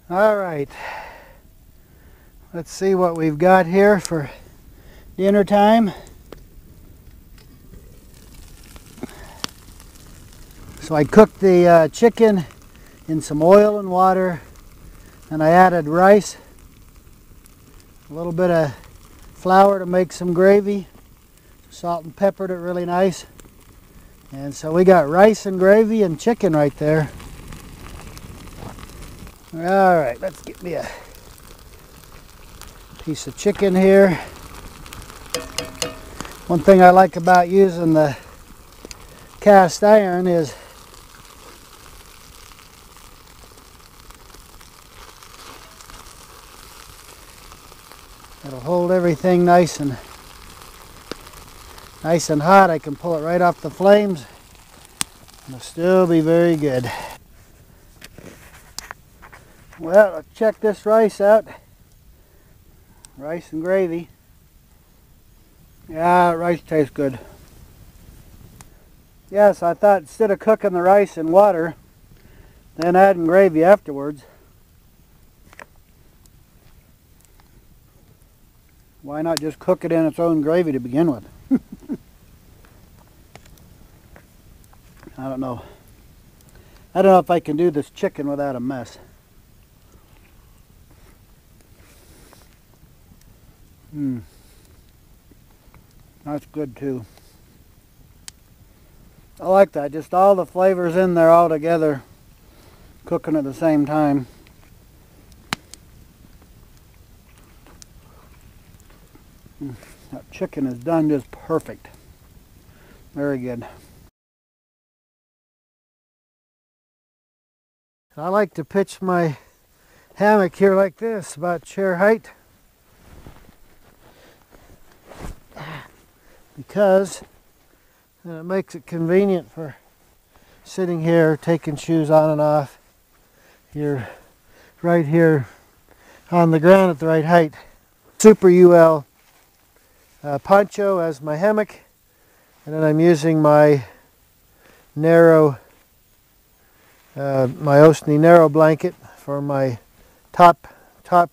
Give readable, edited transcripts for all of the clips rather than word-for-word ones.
All right, let's see what we've got here for dinner time. So I cooked the chicken in some oil and water, and I added rice, a little bit of flour to make some gravy, salt and peppered it really nice. And so we got rice and gravy and chicken right there. All right, let's get me a piece of chicken here. One thing I like about using the cast iron is it'll hold everything nice and hot. I can pull it right off the flames. It'll still be very good. Well, let's check this rice out. Rice and gravy. Yeah, rice tastes good. Yes, I thought instead of cooking the rice in water, then adding gravy afterwards, why not just cook it in its own gravy to begin with? I don't know. I don't know if I can do this chicken without a mess. That's good too. I like that. Just all the flavors in there all together, cooking at the same time. That chicken is done just perfect. Very good. I like to pitch my hammock here like this, about chair height, because it makes it convenient for sitting here, taking shoes on and off. You're right here on the ground at the right height. Super UL poncho as my hammock, and then I'm using my narrow my Osni narrow blanket for my top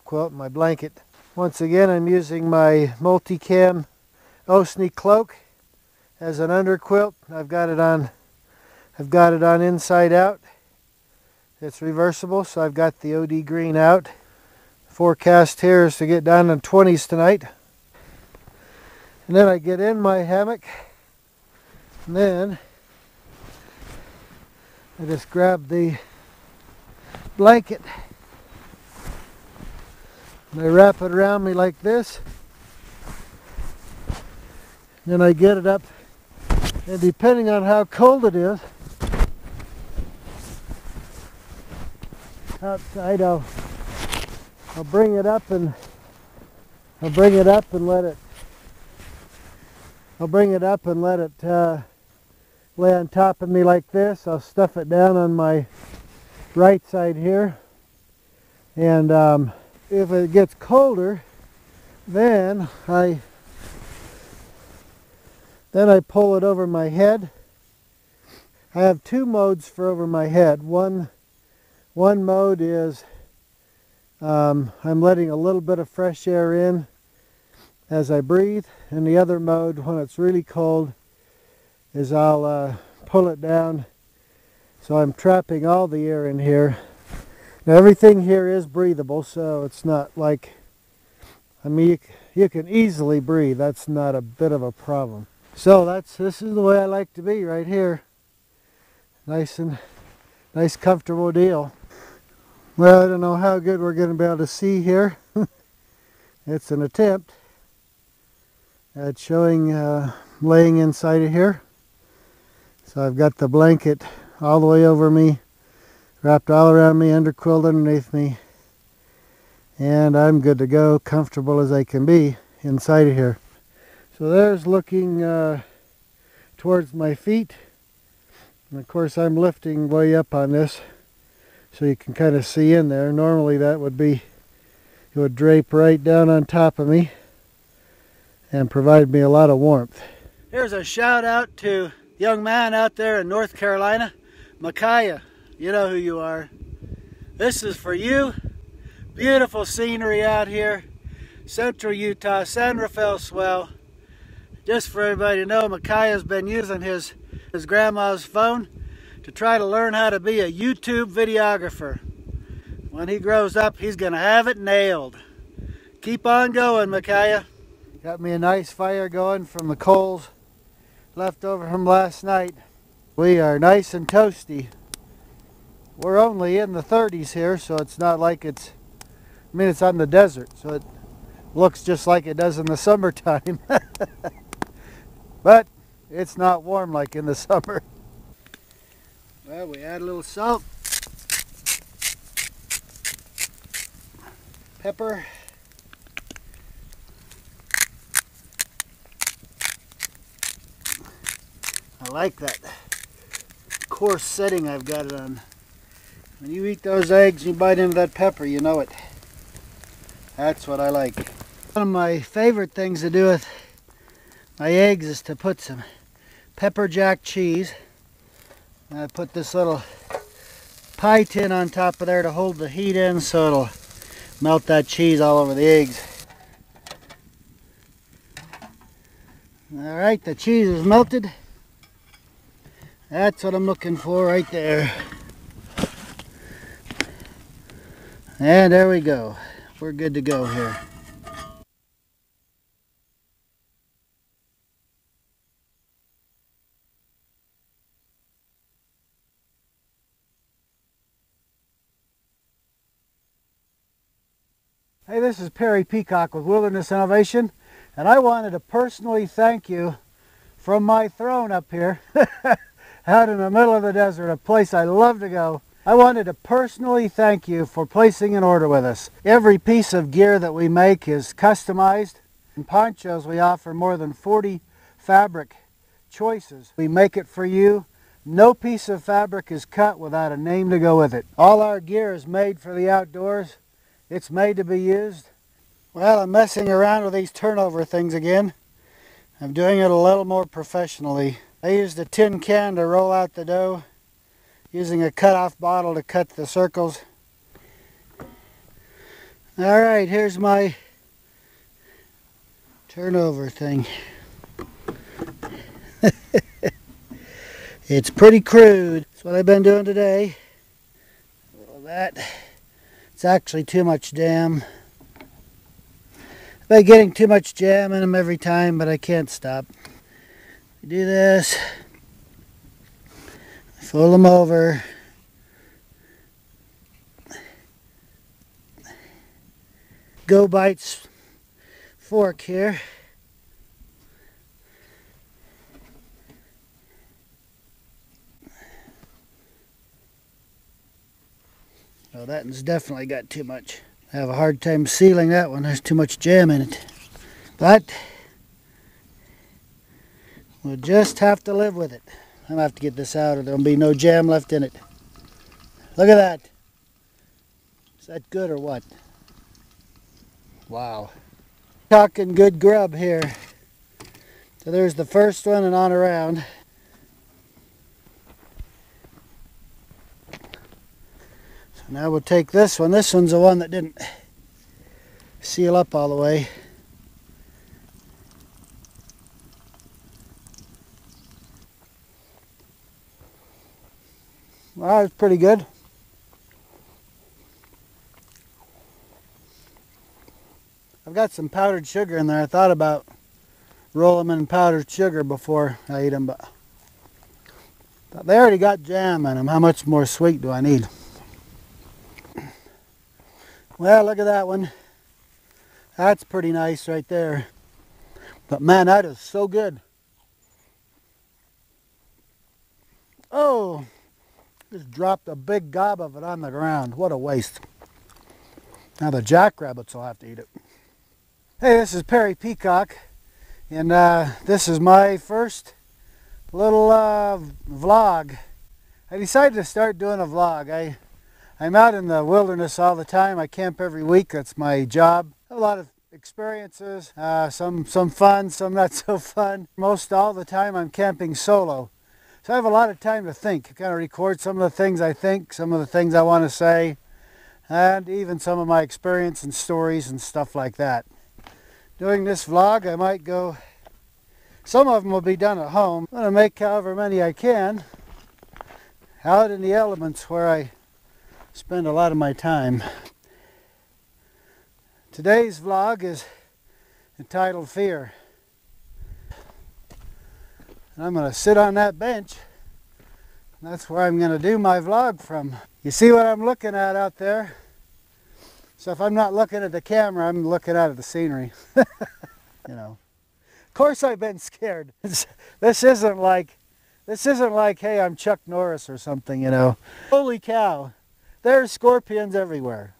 quilt, my blanket. Once again, I'm using my multicam Osni cloak as an under quilt. I've got it on inside out. It's reversible, so I've got the OD green out. Forecast here is to get down in 20s tonight. And then I get in my hammock, and then I just grab the blanket and I wrap it around me like this. Then I get it up, and depending on how cold it is outside, I'll bring it up and let it lay on top of me like this. I'll stuff it down on my right side here, and if it gets colder, then I pull it over my head. I have two modes for over my head. One mode is I'm letting a little bit of fresh air in as I breathe, and the other mode, when it's really cold, is I'll pull it down, so I'm trapping all the air in here. Now everything here is breathable, so it's not like, I mean, you can easily breathe. That's not a bit of a problem. So this is the way I like to be right here. Nice comfortable deal. Well, I don't know how good we're going to be able to see here. It's an attempt at showing laying inside of here. So I've got the blanket all the way over me, wrapped all around me, underquilt underneath me, and I'm good to go, comfortable as I can be inside of here. So there's looking towards my feet, and of course I'm lifting way up on this so you can kind of see in there. Normally that would be, it would drape right down on top of me and provide me a lot of warmth. Here's a shout out to a young man out there in North Carolina, Micaiah. You know who you are. This is for you Beautiful scenery out here. Central Utah, San Rafael Swell. Just for everybody to know, Micaiah's been using his grandma's phone to try to learn how to be a YouTube videographer. When he grows up, he's gonna have it nailed. Keep on going, Micaiah. Got me a nice fire going from the coals left over from last night. We are nice and toasty. We're only in the 30s here, so it's not like it's on the desert, so it looks just like it does in the summertime. But it's not warm like in the summer. Well, we add a little salt, pepper, I like that coarse setting I've got it on. When you eat those eggs, you bite into that pepper, you know it. That's what I like. One of my favorite things to do with my eggs is to put some pepper jack cheese. And I put this little pie tin on top of there to hold the heat in so it'll melt that cheese all over the eggs. Alright, the cheese is melted. That's what I'm looking for right there. And there we go. We're good to go here. Hey, this is Perry Peacock with Wilderness Innovation, and I wanted to personally thank you from my throne up here, out in the middle of the desert, a place I love to go. I wanted to personally thank you for placing an order with us. Every piece of gear that we make is customized. In ponchos, we offer more than 40 fabric choices. We make it for you. No piece of fabric is cut without a name to go with it. All our gear is made for the outdoors. It's made to be used. Well, I'm messing around with these turnover things again. I'm doing it a little more professionally. I used a tin can to roll out the dough, using a cut-off bottle to cut the circles. Alright, here's my turnover thing. It's pretty crude. That's what I've been doing today. A little of that. It's actually too much jam. I've been getting too much jam in them every time, but I can't stop. I do this. Fold them over. Go Bites fork here. Oh, that one's definitely got too much. I have a hard time sealing that one. There's too much jam in it. But we'll just have to live with it. I'm going to have to get this out or there'll be no jam left in it. Look at that. Is that good or what? Wow. Talking good grub here. So there's the first one and on around. So now we'll take this one. This one's the one that didn't seal up all the way. Well, it's pretty good. I've got some powdered sugar in there. I thought about rolling them in powdered sugar before I eat them, but they already got jam in them. How much more sweet do I need? Well, look at that one. That's pretty nice right there. But man, that is so good. Oh, just dropped a big gob of it on the ground. What a waste. Now the jackrabbits will have to eat it. Hey, this is Perry Peacock, and this is my first little vlog. I decided to start doing a vlog. I'm out in the wilderness all the time. I camp every week. That's my job. I have a lot of experiences, some fun, some not so fun. Most all the time I'm camping solo. So I have a lot of time to think. I kind of record some of the things I think, some of the things I want to say. and even some of my experience and stories and stuff like that. Doing this vlog, I might go, some of them will be done at home. I'm going to make however many I can out in the elements where I spend a lot of my time. Today's vlog is entitled Fear. And I'm going to sit on that bench. And that's where I'm going to do my vlog from. You see what I'm looking at out there? So if I'm not looking at the camera, I'm looking out at the scenery. You know. Of course I've been scared. This isn't like, hey, I'm Chuck Norris or something, you know. Holy cow. There's scorpions everywhere.